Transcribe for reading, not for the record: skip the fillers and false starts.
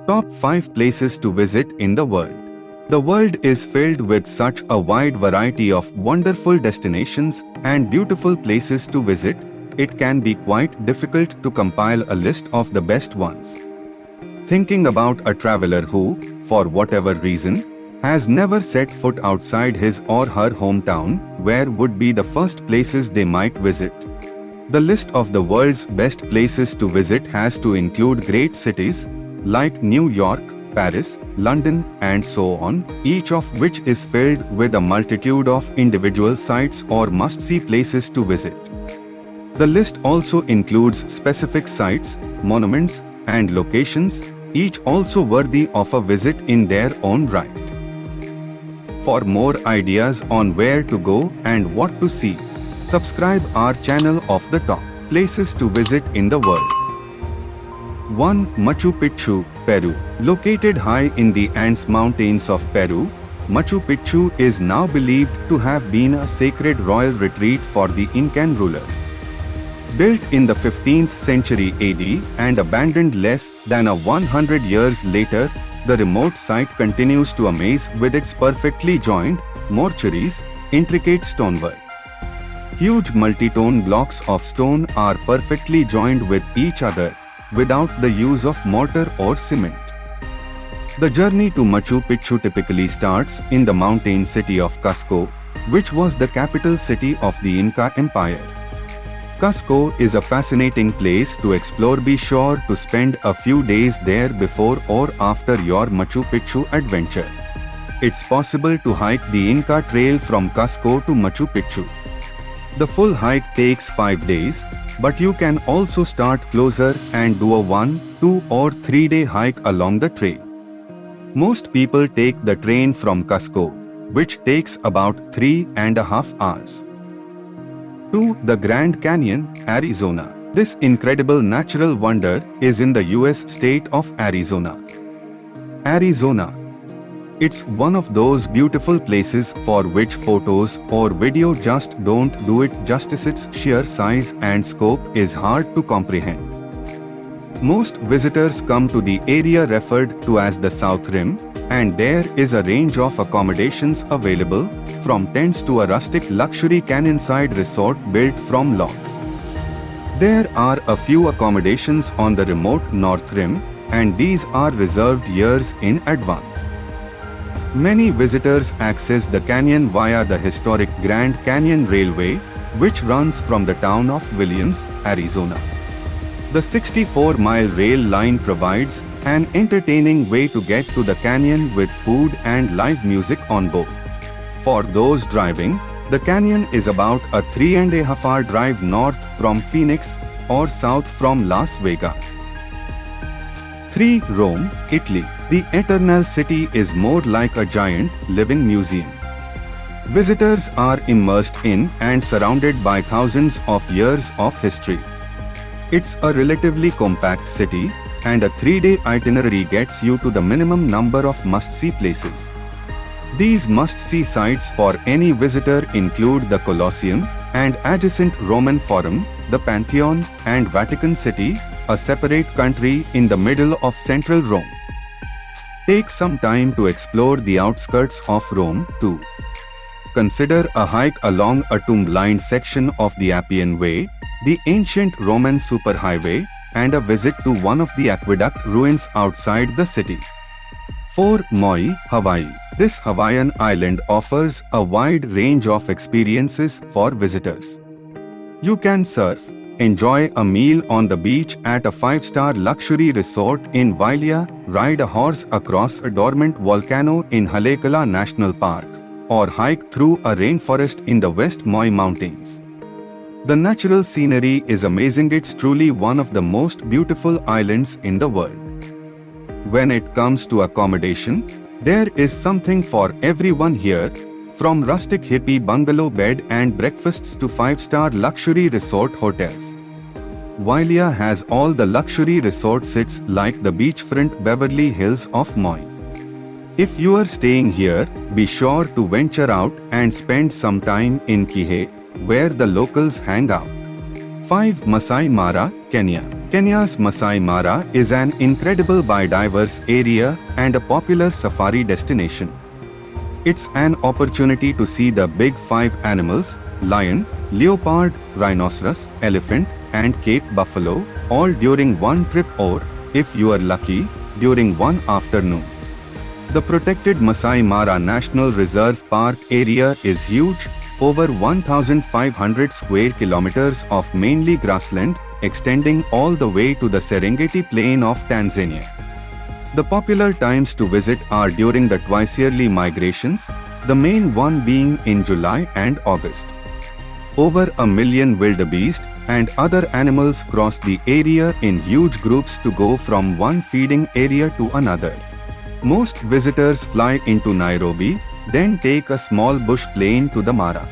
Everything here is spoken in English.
Top 5 places to visit in the world. The world is filled with such a wide variety of wonderful destinations and beautiful places to visit, it can be quite difficult to compile a list of the best ones. Thinking about a traveler who, for whatever reason, has never set foot outside his or her hometown, where would be the first places they might visit? The list of the world's best places to visit has to include great cities like New York, Paris, London, and so on, each of which is filled with a multitude of individual sites or must-see places to visit. The list also includes specific sites, monuments, and locations, each also worthy of a visit in their own right. For more ideas on where to go and what to see, subscribe our channel of the top places to visit in the world. 1. Machu Picchu, Peru. Located high in the Andes Mountains of Peru, Machu Picchu is now believed to have been a sacred royal retreat for the Incan rulers. Built in the 15th century AD and abandoned less than 100 years later, the remote site continues to amaze with its perfectly joined mortuaries, intricate stonework. Huge multi-tone blocks of stone are perfectly joined with each other, without the use of mortar or cement. The journey to Machu Picchu typically starts in the mountain city of Cusco, which was the capital city of the Inca Empire. Cusco is a fascinating place to explore. Be sure to spend a few days there before or after your Machu Picchu adventure. It's possible to hike the Inca Trail from Cusco to Machu Picchu. The full hike takes 5 days, but you can also start closer and do a 1, 2 or 3 day hike along the trail. Most people take the train from Cusco, which takes about 3.5 hours. 2. The Grand Canyon, Arizona. This incredible natural wonder is in the US state of Arizona. Arizona. It's one of those beautiful places for which photos or video just don't do it justice. Its sheer size and scope is hard to comprehend. Most visitors come to the area referred to as the South Rim, and there is a range of accommodations available, from tents to a rustic luxury canyon-side resort built from logs. There are a few accommodations on the remote North Rim, and these are reserved years in advance. Many visitors access the canyon via the historic Grand Canyon Railway, which runs from the town of Williams, Arizona. The 64-mile rail line provides an entertaining way to get to the canyon with food and live music on board. For those driving, the canyon is about a 3.5-hour drive north from Phoenix or south from Las Vegas. 3. Rome, Italy. The Eternal City is more like a giant, living museum. Visitors are immersed in and surrounded by thousands of years of history. It's a relatively compact city, and a 3-day itinerary gets you to the minimum number of must-see places. These must-see sites for any visitor include the Colosseum and adjacent Roman Forum, the Pantheon, and Vatican City, a separate country in the middle of central Rome. Take some time to explore the outskirts of Rome, too. Consider a hike along a tomb-lined section of the Appian Way, the ancient Roman superhighway, and a visit to one of the aqueduct ruins outside the city. 4. Maui, Hawaii. This Hawaiian island offers a wide range of experiences for visitors. You can surf, enjoy a meal on the beach at a 5-star luxury resort in Wailea, ride a horse across a dormant volcano in Haleakala National Park, or hike through a rainforest in the West Maui Mountains. The natural scenery is amazing. It's truly one of the most beautiful islands in the world. When it comes to accommodation, there is something for everyone here, from rustic hippie bungalow bed and breakfasts to 5-star luxury resort hotels. Wailea has all the luxury resort sits like the beachfront Beverly Hills of Maui. If you are staying here, be sure to venture out and spend some time in Kihei, where the locals hang out. 5. Masai Mara, Kenya. Kenya's Masai Mara is an incredible biodiverse area and a popular safari destination. It's an opportunity to see the big five animals: lion, leopard, rhinoceros, elephant, and Cape buffalo, all during one trip or, if you are lucky, during one afternoon. The protected Masai Mara National Reserve Park area is huge, over 1,500 square kilometers of mainly grassland, extending all the way to the Serengeti Plain of Tanzania. The popular times to visit are during the twice-yearly migrations, the main one being in July and August. Over 1 million wildebeest and other animals cross the area in huge groups to go from one feeding area to another. Most visitors fly into Nairobi, then take a small bush plane to the Mara.